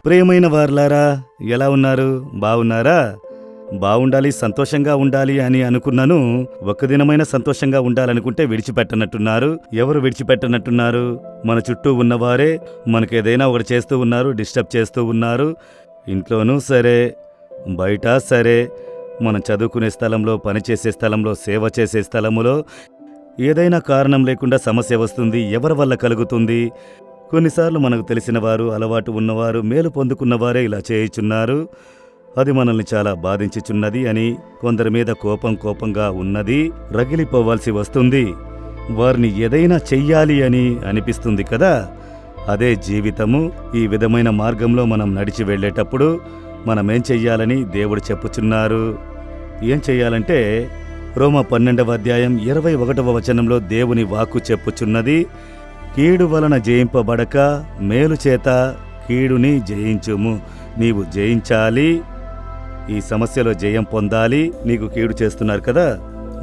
ప్రియమైన వారలారా, ఎలా ఉన్నారు? బాగున్నారా? బాగుండాలి, సంతోషంగా ఉండాలి అని అనుకున్నాను. ఒక్క దినమైన సంతోషంగా ఉండాలనుకుంటే విడిచిపెట్టనట్టున్నారు. ఎవరు విడిచిపెట్టనట్టున్నారు? మన చుట్టూ ఉన్నవారే మనకేదైనా ఒకటి చేస్తూ ఉన్నారు, డిస్టర్బ్ చేస్తూ ఉన్నారు. ఇంట్లోనూ సరే, బయట సరే, మనం చదువుకునే స్థలంలో, పనిచేసే స్థలంలో, సేవ చేసే స్థలములో ఏదైనా కారణం లేకుండా సమస్య వస్తుంది. ఎవరి వల్ల కలుగుతుంది? కొన్నిసార్లు మనకు తెలిసిన వారు, అలవాటు ఉన్నవారు, మేలు పొందుకున్నవారే ఇలా చేయుచున్నారు. అది మనల్ని చాలా బాధించుచున్నది అని, కొందరి మీద కోపంగా ఉన్నది, రగిలిపోవాల్సి వస్తుంది. వారిని ఏదైనా చెయ్యాలి అని అనిపిస్తుంది కదా. అదే జీవితము. ఈ విధమైన మార్గంలో మనం నడిచి వెళ్ళేటప్పుడు మనమేం చెయ్యాలని దేవుడు చెప్పుచున్నారు. ఏం చెయ్యాలంటే రోమా 12వ అధ్యాయం 21వ వచనంలో దేవుని వాక్కు చెప్పుచున్నది, కీడు వలన జయింపబడక మేలు చేత కీడుని జయించుము. నీవు జయించాలి, ఈ సమస్యలో జయం పొందాలి. నీకు కీడు చేస్తున్నారు కదా,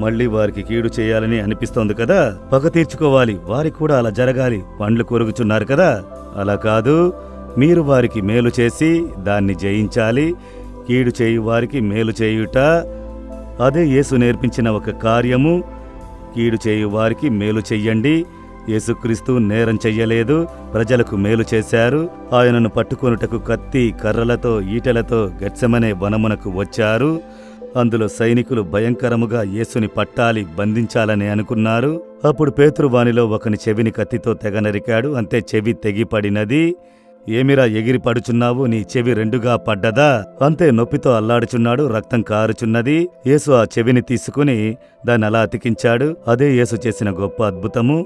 మళ్ళీ వారికి కీడు చేయాలని అనిపిస్తోంది కదా, పగ తీర్చుకోవాలి, వారికి కూడా అలా జరగాలి. పండ్లు కొరుగుచున్నారు కదా, అలా కాదు. మీరు వారికి మేలు చేసి దాన్ని జయించాలి. కీడు చేయు వారికి మేలు చేయుట, అదే యేసు నేర్పించిన ఒక కార్యము. కీడు చేయు వారికి మేలు చెయ్యండి. యేసుక్రీస్తు నేరం చెయ్యలేదు, ప్రజలకు మేలు చేశారు. ఆయనను పట్టుకొనుటకు కత్తి, కర్రలతో, ఈటెలతో గెత్సెమనే వనమునకు వచ్చారు. అందులో సైనికులు భయంకరముగా యేసుని పట్టాలి, బంధించాలని అనుకున్నారు. అప్పుడు పేతురు వానిలో ఒకని చెవిని కత్తితో తెగ నరికాడు. అంతే, చెవి తెగిపడినది. ఏమిరా ఎగిరి పడుచున్నావు, నీ చెవి రెండుగా పడ్డదా? అంతే, నొప్పితో అల్లాడుచున్నాడు, రక్తం కారుచున్నది. యేసు ఆ చెవిని తీసుకుని దాన్ని అలా అతికించాడు. అదే యేసు చేసిన గొప్ప అద్భుతము.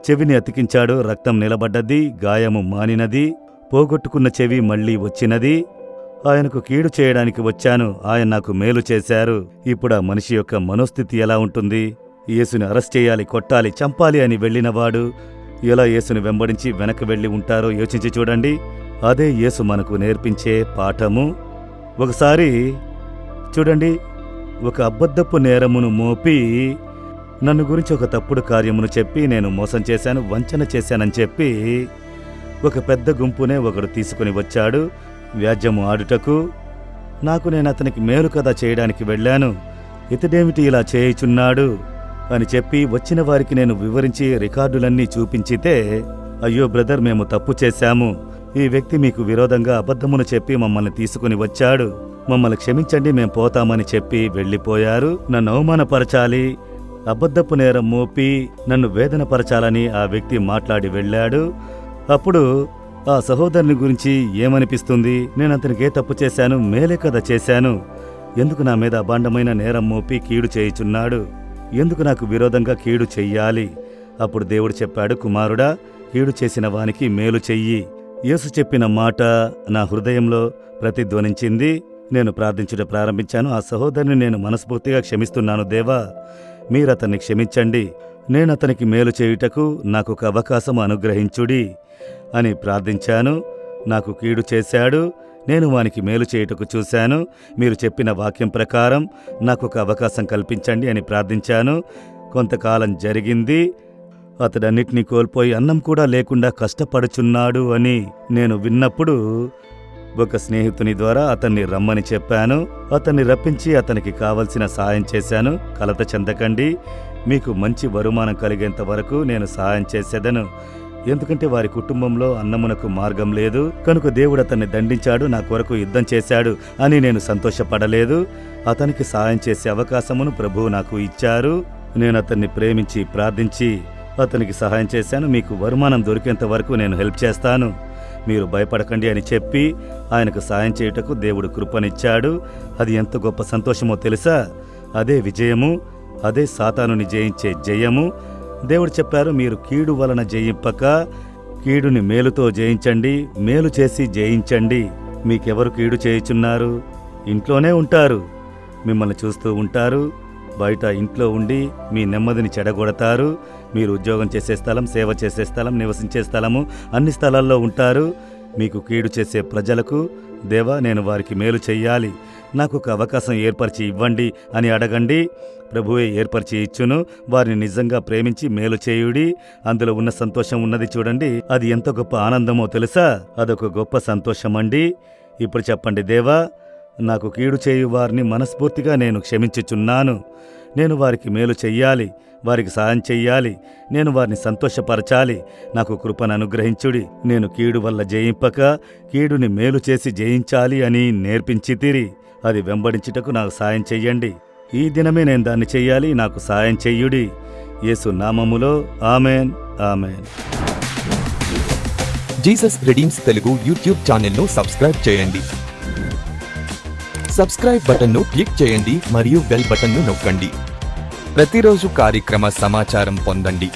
చెవిని అతికించాడు, రక్తం నిలబడ్డది, గాయము మానినది, పోగొట్టుకున్న చెవి మళ్లీ వచ్చినది. ఆయనకు కీడు చేయడానికి వచ్చాను, ఆయన నాకు మేలు చేశారు. ఇప్పుడు ఆ మనిషి యొక్క మనోస్థితి ఎలా ఉంటుంది? యేసుని అరెస్ట్ చేయాలి, కొట్టాలి, చంపాలి అని వెళ్ళినవాడు ఎలా యేసుని వెంబడించి వెనక్కి వెళ్ళి ఉంటారో యోచించి చూడండి. అదే యేసు మనకు నేర్పించే పాఠము. ఒకసారి చూడండి, ఒక అబద్ధపు నేరమును మోపి నన్ను గురించి ఒక తప్పుడు కార్యమును చెప్పి, నేను మోసం చేశాను, వంచన చేశానని చెప్పి ఒక పెద్ద గుంపునే ఒకడు తీసుకుని వచ్చాడు వ్యాజ్యము ఆడుటకు. నేను అతనికి మేలు కదా చేయడానికి వెళ్ళాను, ఇతడేమిటి ఇలా చేయుచున్నాడు అని చెప్పి వచ్చిన వారికి నేను వివరించి రికార్డులన్నీ చూపించితే, అయ్యో బ్రదర్, మేము తప్పు చేశాము, ఈ వ్యక్తి మీకు విరోధంగా అబద్ధమును చెప్పి మమ్మల్ని తీసుకుని వచ్చాడు, మమ్మల్ని క్షమించండి, మేం పోతామని చెప్పి వెళ్ళిపోయారు. నన్ను అవమానపరచాలి, అబద్ధపు నేరం మోపి నన్ను వేదనపరచాలని ఆ వ్యక్తి మాట్లాడి వెళ్ళాడు. అప్పుడు ఆ సహోదరుని గురించి ఏమనిపిస్తుంది? నేను అతనికి ఏ తప్పు చేశాను? మేలే కదా చేశాను. ఎందుకు నా మీద అభాండమైన నేరం మోపి కీడు చేయుచున్నాడు? ఎందుకు నాకు విరోధంగా కీడు చెయ్యాలి? అప్పుడు దేవుడు చెప్పాడు, కుమారుడా, కీడు చేసిన వానికి మేలు చెయ్యి. యేసు చెప్పిన మాట నా హృదయంలో ప్రతిధ్వనించింది. నేను ప్రార్థించుట ప్రారంభించాను. ఆ సహోదరుని నేను మనస్ఫూర్తిగా క్షమిస్తున్నాను దేవా, మీరతన్ని క్షమించండి, నేనతనికి మేలు చేయుటకు నాకొక అవకాశం అనుగ్రహించుడి అని ప్రార్థించాను. నాకు కీడు చేశాడు, నేను వానికి మేలు చేయుటకు చూశాను. మీరు చెప్పిన వాక్యం ప్రకారం నాకొక అవకాశం కల్పించండి అని ప్రార్థించాను. కొంతకాలం జరిగింది. అతడన్నిటినీ కోల్పోయి అన్నం కూడా లేకుండా కష్టపడుచున్నాడు అని నేను విన్నప్పుడు ఒక స్నేహితుని ద్వారా అతన్ని రమ్మని చెప్పాను. అతన్ని రప్పించి అతనికి కావలసిన సాయం చేశాను. కలత చెందకండి, మీకు మంచి వరుమానం కలిగేంత వరకు నేను సహాయం చేసేదను. ఎందుకంటే వారి కుటుంబంలో అన్నమునకు మార్గం లేదు కనుక దేవుడు అతన్ని దండించాడు, నా కొరకు యుద్ధం చేశాడు అని నేను సంతోషపడలేదు. అతనికి సాయం చేసే అవకాశమును ప్రభువు నాకు ఇచ్చారు. నేను అతన్ని ప్రేమించి ప్రార్థించి అతనికి సహాయం చేశాను. మీకు వరుమానం దొరికేంత వరకు నేను హెల్ప్ చేస్తాను, మీరు భయపడకండి అని చెప్పి ఆయనకు సాయం చేయుటకు దేవుడు కృపనిచ్చాడు. అది ఎంత గొప్ప సంతోషమో తెలుసా? అదే విజయము, అదే సాతానుని జయించే జయము. దేవుడు చెప్పారు, మీరు కీడు వలన జయింపక కీడుని మేలుతో జయించండి, మేలు చేసి జయించండి. మీకెవరు కీడు చేయుచున్నారు? ఇంట్లోనే ఉంటారు, మిమ్మల్ని చూస్తూ ఉంటారు. బయట ఇంట్లో ఉండి మీ నెమ్మదిని చెడగొడతారు. మీరు ఉద్యోగం చేసే స్థలం, సేవ చేసే స్థలం, నివసించే స్థలము, అన్ని స్థలాల్లో ఉంటారు. మీకు కీడు చేసే ప్రజలకు, దేవా నేను వారికి మేలు చెయ్యాలి, నాకు ఒక అవకాశం ఏర్పరిచి ఇవ్వండి అని అడగండి. ప్రభువే ఏర్పరిచి ఇచ్చును. వారిని నిజంగా ప్రేమించి మేలు చేయుడి. అందులో ఉన్న సంతోషం ఉన్నది చూడండి, అది ఎంత గొప్ప ఆనందమో తెలుసా? అదొక గొప్ప సంతోషం అండి. ఇప్పుడు చెప్పండి, దేవా, నాకు కీడు చేయు వారిని మనస్ఫూర్తిగా నేను క్షమించుచున్నాను. నేను వారికి మేలు చెయ్యాలి, వారికి సాయం చెయ్యాలి, నేను వారిని సంతోషపరచాలి. నాకు కృపను అనుగ్రహించుడి. నేను కీడు వల్ల జయింపక కీడుని మేలు చేసి జయించాలి అని నేర్పించితిరి. అది వెంబడించుటకు నాకు సాయం చెయ్యండి. ఈ దినమే నేను దాన్ని చెయ్యాలి. నాకు సాయం చెయ్యుడి. యేసు నామములో amen, amen. Jesus Redeems Telugu YouTube ఛానల్ను సబ్స్క్రైబ్ చేయండి. సబ్స్క్రైబ్ బటన్ను క్లిక్ చేయండి మరియు బెల్ బటన్ను నొక్కండి. ప్రతిరోజు కార్యక్రమ సమాచారం పొందండి.